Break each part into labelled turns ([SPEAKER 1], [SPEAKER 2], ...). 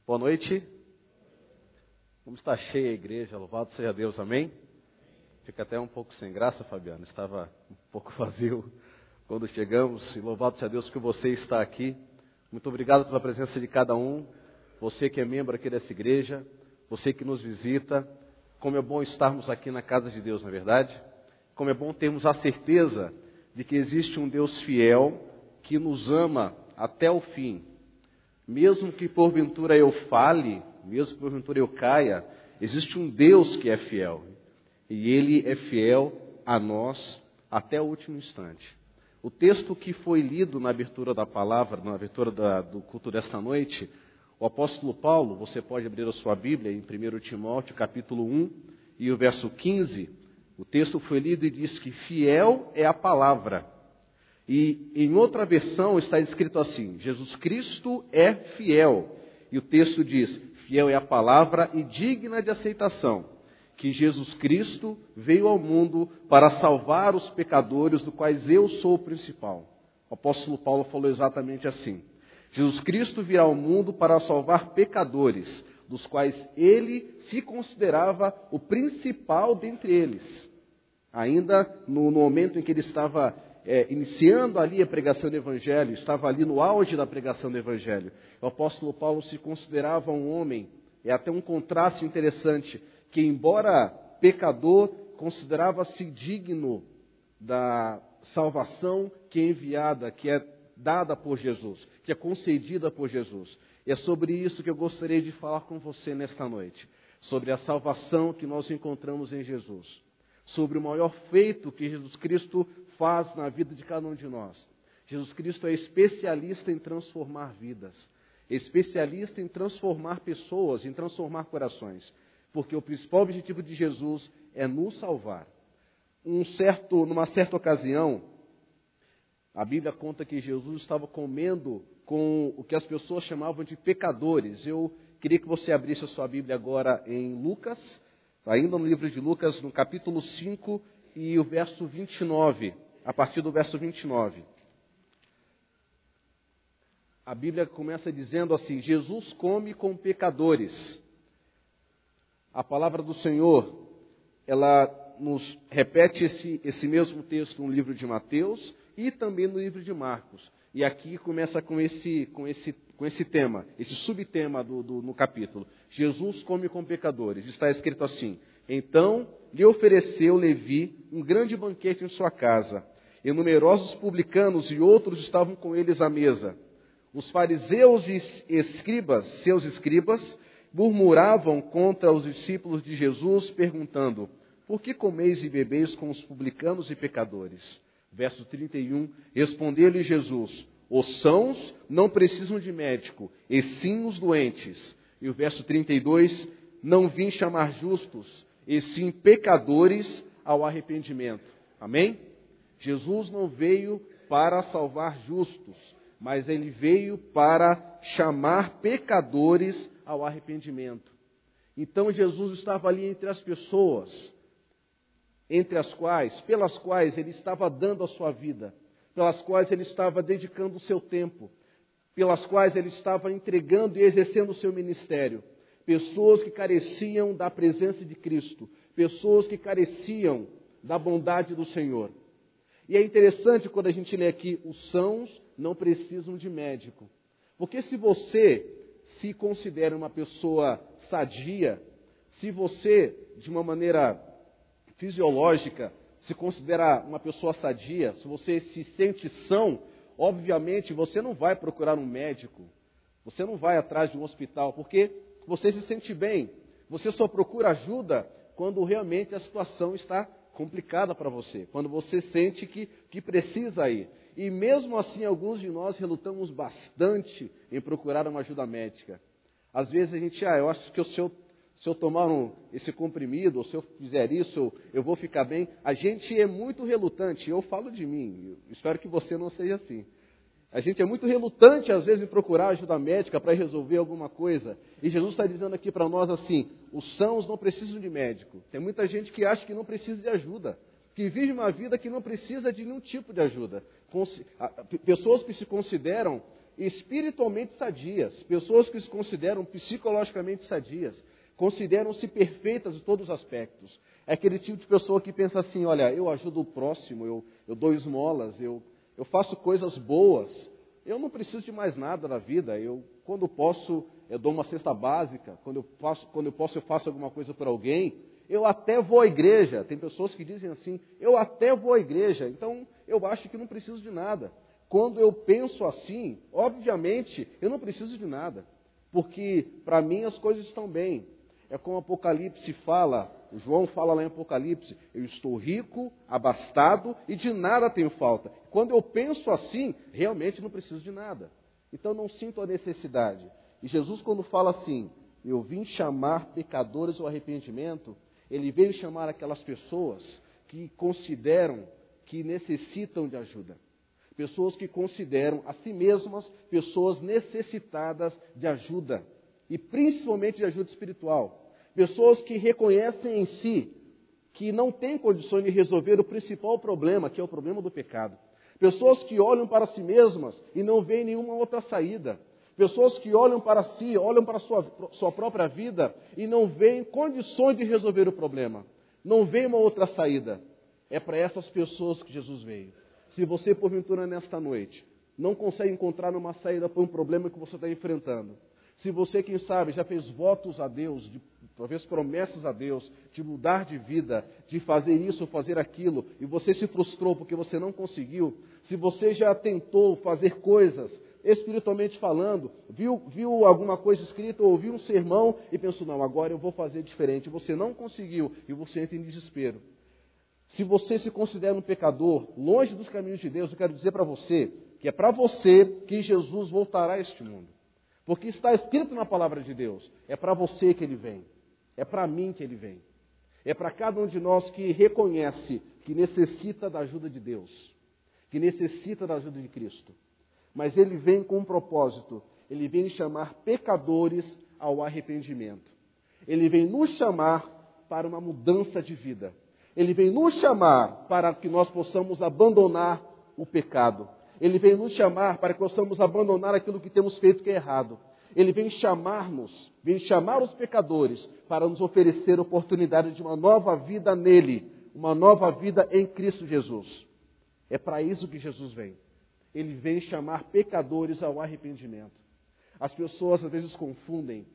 [SPEAKER 1] Boa noite. Como está cheia a igreja, louvado seja Deus, amém? Fica até um pouco sem graça, Fabiano, estava um pouco vazio quando chegamos, e louvado seja Deus porque você está aqui. Muito obrigado pela presença de cada um, você que é membro aqui dessa igreja, você que nos visita. Como é bom estarmos aqui na casa de Deus, não é verdade? Como é bom termos a certeza de que existe um Deus fiel que nos ama até o fim. Mesmo que porventura eu fale, mesmo que porventura eu caia, existe um Deus que é fiel. E Ele é fiel a nós até o último instante. O texto que foi lido na abertura da palavra, na abertura do culto desta noite, o apóstolo Paulo, você pode abrir a sua Bíblia em 1 Timóteo capítulo 1 e o verso 15, o texto foi lido e diz que fiel é a palavra. E em outra versão está escrito assim, Jesus Cristo é fiel. E o texto diz, fiel é a palavra e digna de aceitação, que Jesus Cristo veio ao mundo para salvar os pecadores, do quais eu sou o principal. O apóstolo Paulo falou exatamente assim. Jesus Cristo virá ao mundo para salvar pecadores, dos quais ele se considerava o principal dentre eles. Ainda no momento em que ele estava iniciando ali a pregação do Evangelho, estava ali no auge da pregação do Evangelho. O apóstolo Paulo se considerava um homem, é até um contraste interessante, que embora pecador, considerava-se digno da salvação que é enviada, que é dada por Jesus, que é concedida por Jesus. E é sobre isso que eu gostaria de falar com você nesta noite, sobre a salvação que nós encontramos em Jesus, sobre o maior feito que Jesus Cristo faz na vida de cada um de nós. Jesus Cristo é especialista em transformar vidas, especialista em transformar pessoas, em transformar corações, porque o principal objetivo de Jesus é nos salvar. Numa certa ocasião, a Bíblia conta que Jesus estava comendo com o que as pessoas chamavam de pecadores. Eu queria que você abrisse a sua Bíblia agora em Lucas, ainda no livro de Lucas, no capítulo 5 e o verso 29, a partir do verso 29. A Bíblia começa dizendo assim, Jesus come com pecadores. A palavra do Senhor, ela nos repete esse mesmo texto no livro de Mateus e também no livro de Marcos. E aqui começa com esse tema, esse subtema no capítulo. Jesus come com pecadores. Está escrito assim, então lhe ofereceu Levi um grande banquete em sua casa, e numerosos publicanos e outros estavam com eles à mesa. Os fariseus e seus escribas, murmuravam contra os discípulos de Jesus, perguntando, por que comeis e bebeis com os publicanos e pecadores? Verso 31, respondeu-lhe Jesus, os sãos não precisam de médico, e sim os doentes. E o verso 32, não vim chamar justos, e sim pecadores ao arrependimento. Amém? Jesus não veio para salvar justos, mas ele veio para chamar pecadores ao arrependimento. Então Jesus estava ali entre as pessoas, pelas quais ele estava dando a sua vida, pelas quais ele estava dedicando o seu tempo, pelas quais ele estava entregando e exercendo o seu ministério. Pessoas que careciam da presença de Cristo, pessoas que careciam da bondade do Senhor. E é interessante quando a gente lê aqui, os sãos não precisam de médico. Porque se você se considera uma pessoa sadia, se você, de uma maneira fisiológica, se considera uma pessoa sadia, se você se sente são, obviamente você não vai procurar um médico, você não vai atrás de um hospital, porque você se sente bem. Você só procura ajuda quando realmente a situação está complicada para você, quando você sente que precisa ir. E mesmo assim, alguns de nós relutamos bastante em procurar uma ajuda médica. Às vezes a gente, eu acho que se eu tomar esse comprimido, ou se eu fizer isso, eu vou ficar bem. A gente é muito relutante, eu falo de mim, eu espero que você não seja assim. A gente é muito relutante, às vezes, em procurar ajuda médica para resolver alguma coisa. E Jesus está dizendo aqui para nós assim, os sãos não precisam de médico. Tem muita gente que acha que não precisa de ajuda, que vive uma vida que não precisa de nenhum tipo de ajuda. Pessoas que se consideram espiritualmente sadias, pessoas que se consideram psicologicamente sadias, consideram-se perfeitas em todos os aspectos. É aquele tipo de pessoa que pensa assim, olha, eu ajudo o próximo, eu dou esmolas, eu faço coisas boas, eu não preciso de mais nada na vida, quando posso, eu dou uma cesta básica, quando eu posso, eu faço alguma coisa por alguém, eu até vou à igreja. Tem pessoas que dizem assim, eu até vou à igreja, então eu acho que não preciso de nada. Quando eu penso assim, obviamente, eu não preciso de nada, porque para mim as coisas estão bem. É como o Apocalipse fala, o João fala lá em Apocalipse, eu estou rico, abastado e de nada tenho falta. Quando eu penso assim, realmente não preciso de nada. Então não sinto a necessidade. E Jesus, quando fala assim, eu vim chamar pecadores ao arrependimento, ele veio chamar aquelas pessoas que consideram que necessitam de ajuda. Pessoas que consideram a si mesmas pessoas necessitadas de ajuda. E principalmente de ajuda espiritual. Pessoas que reconhecem em si que não têm condições de resolver o principal problema, que é o problema do pecado. Pessoas que olham para si mesmas e não veem nenhuma outra saída. Pessoas que olham para si, olham para a sua própria vida e não veem condições de resolver o problema. Não veem uma outra saída. É para essas pessoas que Jesus veio. Se você, porventura, nesta noite, não consegue encontrar uma saída para um problema que você está enfrentando, se você, quem sabe, já fez votos a Deus, talvez promessas a Deus, de mudar de vida, de fazer isso ou fazer aquilo, e você se frustrou porque você não conseguiu, se você já tentou fazer coisas, espiritualmente falando, viu alguma coisa escrita, ouviu um sermão e pensou, não, agora eu vou fazer diferente, você não conseguiu e você entra em desespero. Se você se considera um pecador, longe dos caminhos de Deus, eu quero dizer para você, que é para você que Jesus voltará a este mundo. Porque está escrito na palavra de Deus, é para você que ele vem, é para mim que ele vem, é para cada um de nós que reconhece que necessita da ajuda de Deus, que necessita da ajuda de Cristo. Mas ele vem com um propósito, ele vem chamar pecadores ao arrependimento. Ele vem nos chamar para uma mudança de vida. Ele vem nos chamar para que nós possamos abandonar o pecado. Ele vem nos chamar para que possamos abandonar aquilo que temos feito que é errado. Ele vem chamar-nos, vem chamar os pecadores para nos oferecer a oportunidade de uma nova vida nele, uma nova vida em Cristo Jesus. É para isso que Jesus vem. Ele vem chamar pecadores ao arrependimento. As pessoas às vezes confundem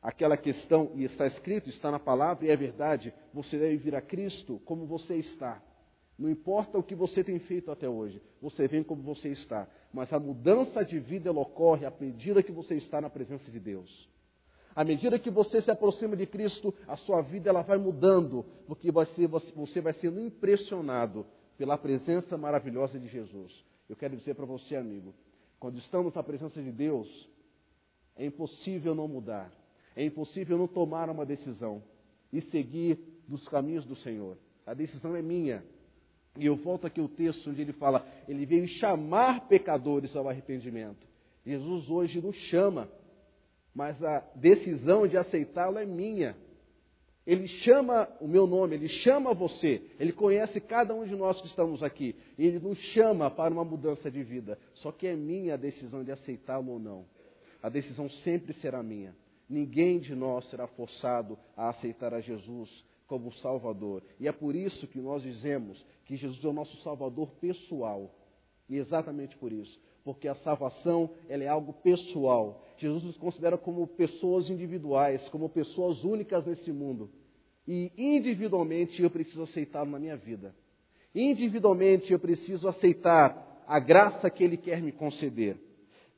[SPEAKER 1] aquela questão, e está escrito, está na palavra, e é verdade, você deve vir a Cristo como você está. Não importa o que você tem feito até hoje, você vem como você está. Mas a mudança de vida ela ocorre à medida que você está na presença de Deus. À medida que você se aproxima de Cristo, a sua vida ela vai mudando, porque você vai sendo impressionado pela presença maravilhosa de Jesus. Eu quero dizer para você, amigo, quando estamos na presença de Deus, é impossível não mudar. É impossível não tomar uma decisão e seguir dos caminhos do Senhor. A decisão é minha. E eu volto aqui ao texto onde ele fala, ele veio chamar pecadores ao arrependimento. Jesus hoje nos chama, mas a decisão de aceitá-lo é minha. Ele chama o meu nome, ele chama você, ele conhece cada um de nós que estamos aqui. Ele nos chama para uma mudança de vida. Só que é minha a decisão de aceitá-lo ou não. A decisão sempre será minha. Ninguém de nós será forçado a aceitar a Jesus como Salvador. E é por isso que nós dizemos que Jesus é o nosso Salvador pessoal. E exatamente por isso. Porque a salvação ela é algo pessoal. Jesus nos considera como pessoas individuais, como pessoas únicas nesse mundo. E individualmente eu preciso aceitá-lo na minha vida. Individualmente eu preciso aceitar a graça que Ele quer me conceder.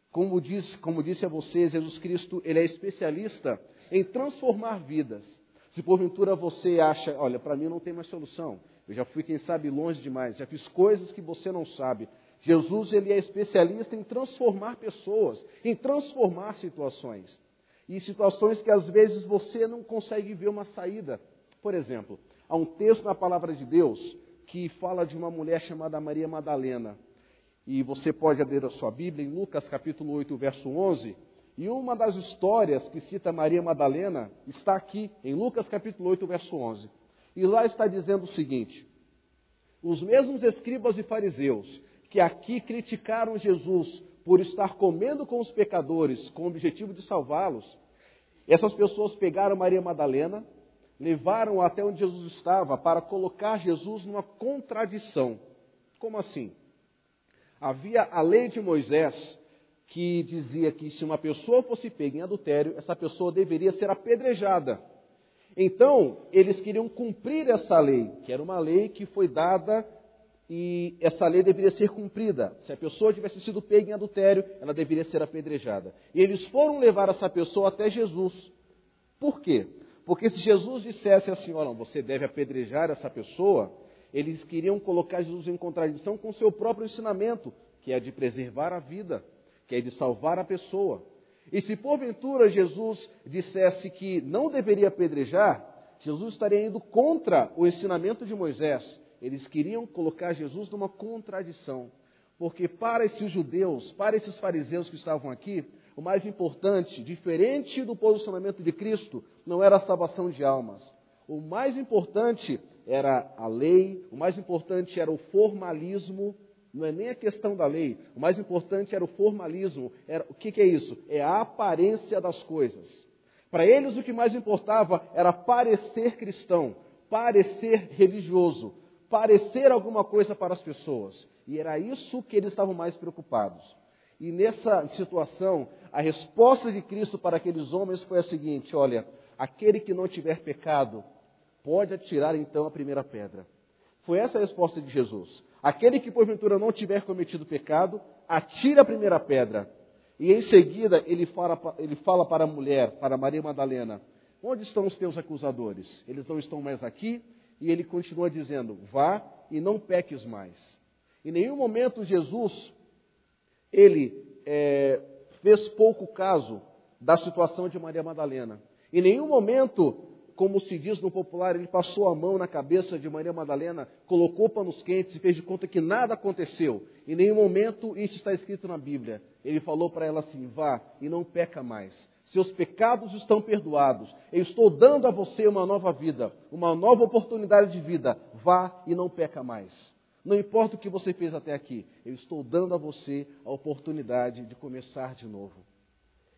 [SPEAKER 1] Como disse a vocês, Jesus Cristo ele é especialista em transformar vidas. Se porventura você acha, olha, para mim não tem mais solução. Eu já fui, quem sabe, longe demais. Já fiz coisas que você não sabe. Jesus ele é especialista em transformar pessoas, em transformar situações. E situações que às vezes você não consegue ver uma saída. Por exemplo, há um texto na palavra de Deus que fala de uma mulher chamada Maria Madalena. E você pode abrir a sua Bíblia em Lucas capítulo 8, verso 11. E uma das histórias que cita Maria Madalena está aqui em Lucas capítulo 8, verso 11. E lá está dizendo o seguinte: os mesmos escribas e fariseus que aqui criticaram Jesus por estar comendo com os pecadores, com o objetivo de salvá-los, essas pessoas pegaram Maria Madalena, levaram até onde Jesus estava para colocar Jesus numa contradição. Como assim? Havia a lei de Moisés que dizia que se uma pessoa fosse pega em adultério, essa pessoa deveria ser apedrejada. Então, eles queriam cumprir essa lei, que era uma lei que foi dada e essa lei deveria ser cumprida. Se a pessoa tivesse sido pega em adultério, ela deveria ser apedrejada. E eles foram levar essa pessoa até Jesus. Por quê? Porque se Jesus dissesse assim, olha, você deve apedrejar essa pessoa, eles queriam colocar Jesus em contradição com o seu próprio ensinamento, que é de preservar a vida, que é de salvar a pessoa. E se porventura Jesus dissesse que não deveria apedrejar, Jesus estaria indo contra o ensinamento de Moisés. Eles queriam colocar Jesus numa contradição. Porque para esses judeus, para esses fariseus que estavam aqui, o mais importante, diferente do posicionamento de Cristo, não era a salvação de almas. O mais importante era a lei, o mais importante era o formalismo. Não é nem a questão da lei, o mais importante era o formalismo. O que é isso? É a aparência das coisas. Para eles o que mais importava era parecer cristão, parecer religioso, parecer alguma coisa para as pessoas. E era isso que eles estavam mais preocupados. E nessa situação, a resposta de Cristo para aqueles homens foi a seguinte, olha, aquele que não tiver pecado, pode atirar então a primeira pedra. Foi essa a resposta de Jesus. Aquele que porventura não tiver cometido pecado, atira a primeira pedra. E em seguida ele fala para a mulher, para Maria Madalena, onde estão os teus acusadores? Eles não estão mais aqui? E ele continua dizendo, vá e não peques mais. Em nenhum momento Jesus, ele fez pouco caso da situação de Maria Madalena. Em nenhum momento, como se diz no popular, ele passou a mão na cabeça de Maria Madalena, colocou panos quentes e fez de conta que nada aconteceu. Em nenhum momento isso está escrito na Bíblia. Ele falou para ela assim, vá e não peca mais. Seus pecados estão perdoados. Eu estou dando a você uma nova vida, uma nova oportunidade de vida. Vá e não peca mais. Não importa o que você fez até aqui, eu estou dando a você a oportunidade de começar de novo.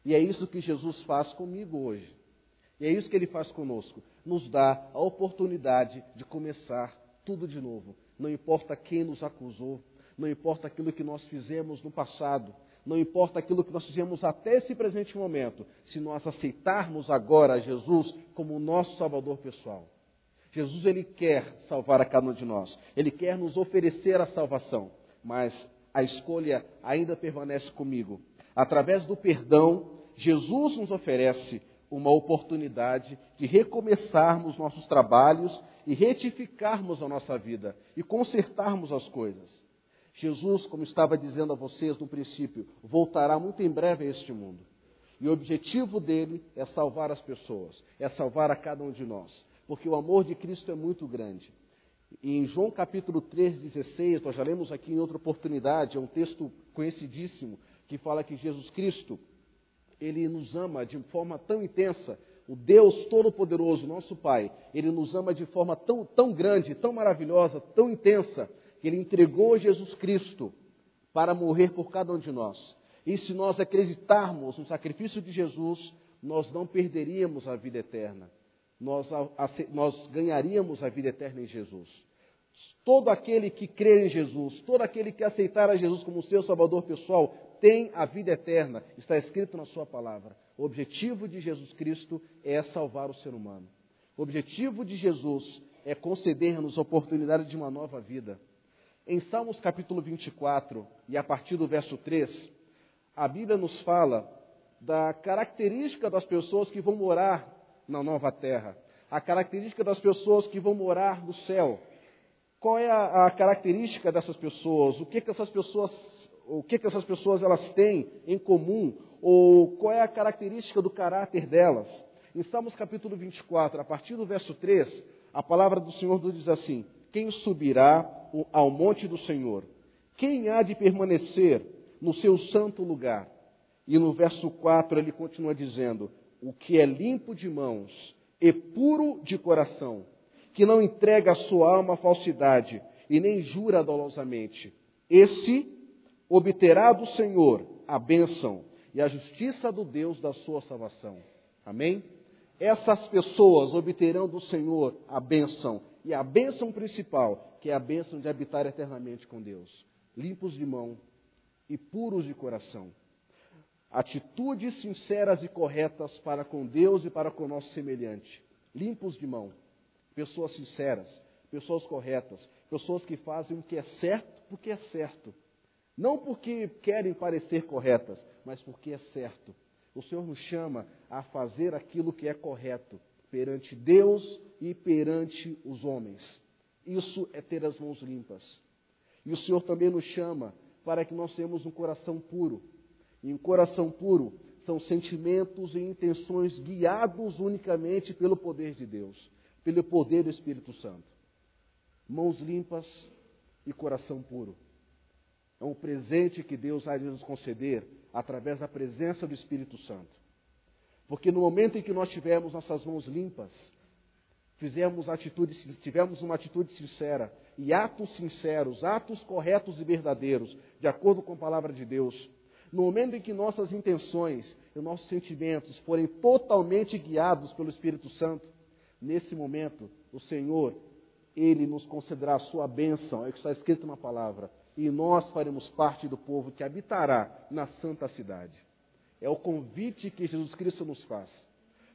[SPEAKER 1] E é isso que Jesus faz comigo hoje. E é isso que Ele faz conosco. Nos dá a oportunidade de começar tudo de novo. Não importa quem nos acusou, não importa aquilo que nós fizemos no passado, não importa aquilo que nós fizemos até esse presente momento, se nós aceitarmos agora Jesus como o nosso Salvador pessoal. Jesus, Ele quer salvar a cada um de nós. Ele quer nos oferecer a salvação. Mas a escolha ainda permanece comigo. Através do perdão, Jesus nos oferece uma oportunidade de recomeçarmos nossos trabalhos e retificarmos a nossa vida e consertarmos as coisas. Jesus, como estava dizendo a vocês no princípio, voltará muito em breve a este mundo. E o objetivo dele é salvar as pessoas, é salvar a cada um de nós. Porque o amor de Cristo é muito grande. E em João capítulo 3:16, nós já lemos aqui em outra oportunidade, é um texto conhecidíssimo, que fala que Jesus Cristo, Ele nos ama de forma tão intensa, o Deus Todo-Poderoso, nosso Pai, Ele nos ama de forma tão grande, tão maravilhosa, tão intensa, que Ele entregou Jesus Cristo para morrer por cada um de nós. E se nós acreditarmos no sacrifício de Jesus, nós não perderíamos a vida eterna. Nós ganharíamos a vida eterna em Jesus. Todo aquele que crê em Jesus, todo aquele que aceitar a Jesus como seu Salvador pessoal, tem a vida eterna. Está escrito na sua palavra. O objetivo de Jesus Cristo é salvar o ser humano. O objetivo de Jesus é conceder-nos a oportunidade de uma nova vida. Em Salmos capítulo 24, e a partir do verso 3, a Bíblia nos fala da característica das pessoas que vão morar na nova terra, a característica das pessoas que vão morar no céu. Qual é a característica dessas pessoas? O que essas pessoas elas têm em comum? Ou qual é a característica do caráter delas? Em Salmos capítulo 24, a partir do verso 3, a palavra do Senhor nos diz assim: quem subirá ao monte do Senhor? Quem há de permanecer no seu santo lugar? E no verso 4 ele continua dizendo: o que é limpo de mãos e puro de coração, que não entrega a sua alma à falsidade e nem jura dolosamente, esse obterá do Senhor a bênção e a justiça do Deus da sua salvação. Amém? Essas pessoas obterão do Senhor a bênção, e a bênção principal, que é a bênção de habitar eternamente com Deus, limpos de mão e puros de coração. Atitudes sinceras e corretas para com Deus e para com o nosso semelhante. Limpos de mão, pessoas sinceras, pessoas corretas, pessoas que fazem o que é certo porque é certo. Não porque querem parecer corretas, mas porque é certo. O Senhor nos chama a fazer aquilo que é correto perante Deus e perante os homens. Isso é ter as mãos limpas. E o Senhor também nos chama para que nós tenhamos um coração puro. E um coração puro são sentimentos e intenções guiados unicamente pelo poder de Deus, pelo poder do Espírito Santo. Mãos limpas e coração puro. É um presente que Deus há de nos conceder através da presença do Espírito Santo. Porque no momento em que nós tivermos nossas mãos limpas, tivemos uma atitude sincera e atos sinceros, atos corretos e verdadeiros, de acordo com a palavra de Deus, no momento em que nossas intenções e nossos sentimentos forem totalmente guiados pelo Espírito Santo, nesse momento, o Senhor, Ele nos concederá a sua bênção, é o que está escrito na palavra, e nós faremos parte do povo que habitará na santa cidade. É o convite que Jesus Cristo nos faz.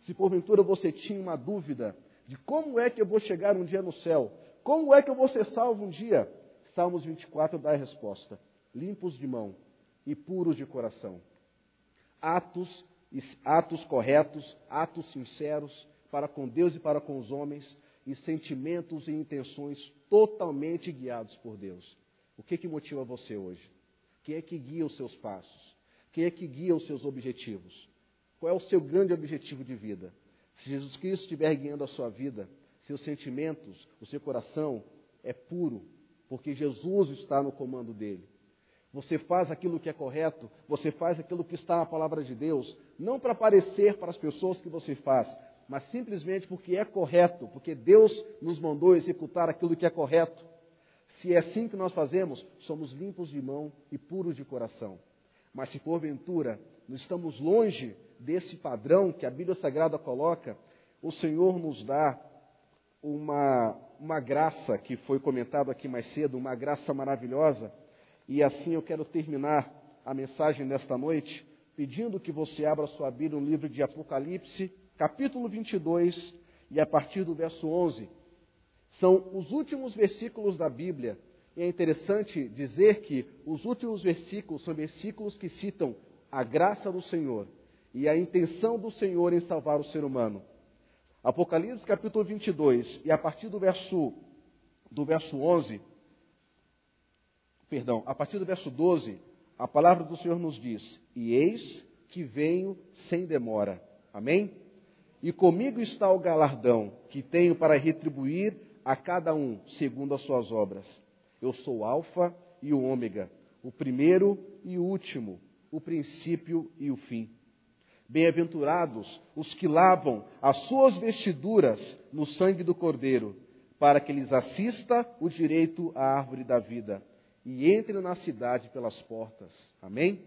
[SPEAKER 1] Se porventura você tinha uma dúvida de como é que eu vou chegar um dia no céu, como é que eu vou ser salvo um dia, Salmos 24 dá a resposta: limpos de mão e puros de coração. Atos corretos, atos sinceros para com Deus e para com os homens, e sentimentos e intenções totalmente guiados por Deus. O que motiva você hoje? Quem é que guia os seus passos? Quem é que guia os seus objetivos? Qual é o seu grande objetivo de vida? Se Jesus Cristo estiver guiando a sua vida, seus sentimentos, o seu coração é puro, porque Jesus está no comando dele. Você faz aquilo que é correto, você faz aquilo que está na palavra de Deus, não para parecer para as pessoas que você faz, mas simplesmente porque é correto, porque Deus nos mandou executar aquilo que é correto. Se é assim que nós fazemos, somos limpos de mão e puros de coração. Mas se porventura nós estamos longe desse padrão que a Bíblia Sagrada coloca, o Senhor nos dá uma graça que foi comentado aqui mais cedo, uma graça maravilhosa. E assim eu quero terminar a mensagem desta noite, pedindo que você abra sua Bíblia no livro de Apocalipse, capítulo 22, e a partir do verso 11. São os últimos versículos da Bíblia, e é interessante dizer que os últimos versículos são versículos que citam a graça do Senhor e a intenção do Senhor em salvar o ser humano. Apocalipse capítulo 22, e a partir do verso 11, a partir do verso 12, a palavra do Senhor nos diz: e eis que venho sem demora. Amém? E comigo está o galardão que tenho para retribuir a cada um segundo as suas obras. Eu sou o Alfa e o Ômega, o primeiro e o último, o princípio e o fim. Bem-aventurados os que lavam as suas vestiduras no sangue do Cordeiro, para que lhes assista o direito à árvore da vida, e entrem na cidade pelas portas. Amém?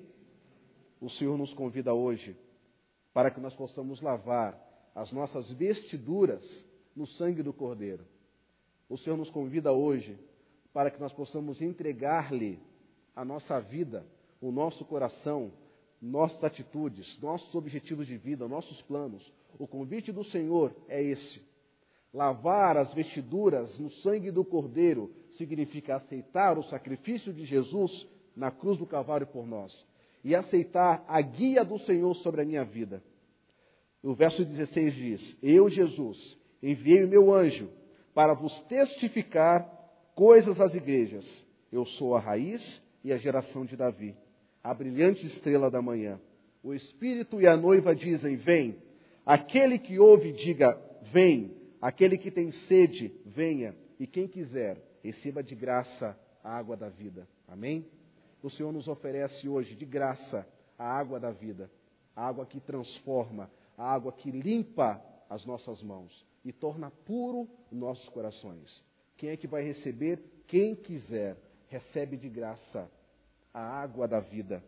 [SPEAKER 1] O Senhor nos convida hoje para que nós possamos lavar as nossas vestiduras no sangue do Cordeiro. O Senhor nos convida hoje para que nós possamos entregar-lhe a nossa vida, o nosso coração, nossas atitudes, nossos objetivos de vida, nossos planos. O convite do Senhor é esse. Lavar as vestiduras no sangue do Cordeiro significa aceitar o sacrifício de Jesus na cruz do Calvário por nós e aceitar a guia do Senhor sobre a minha vida. O verso 16 diz: eu, Jesus, enviei o meu anjo para vos testificar coisas às igrejas. Eu sou a raiz e a geração de Davi, a brilhante estrela da manhã. O Espírito e a noiva dizem: vem. Aquele que ouve, diga: vem. Aquele que tem sede, venha. E quem quiser, receba de graça a água da vida. Amém? O Senhor nos oferece hoje de graça a água da vida, a água que transforma, a água que limpa as nossas mãos e torna puro nossos corações. Quem é que vai receber? Quem quiser, recebe de graça a água da vida.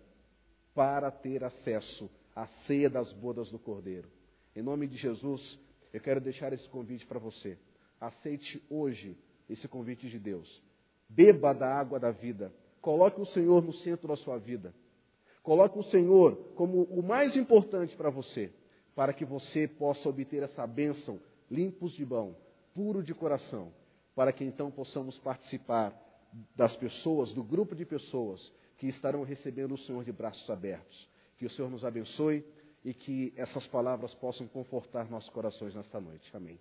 [SPEAKER 1] para ter acesso à ceia das bodas do Cordeiro. Em nome de Jesus, eu quero deixar esse convite para você. Aceite hoje esse convite de Deus. Beba da água da vida. Coloque o Senhor no centro da sua vida. Coloque o Senhor como o mais importante para você, para que você possa obter essa bênção, limpos de mão, puro de coração, para que então possamos participar das pessoas, do grupo de pessoas que estarão recebendo o Senhor de braços abertos. Que o Senhor nos abençoe e que essas palavras possam confortar nossos corações nesta noite. Amém.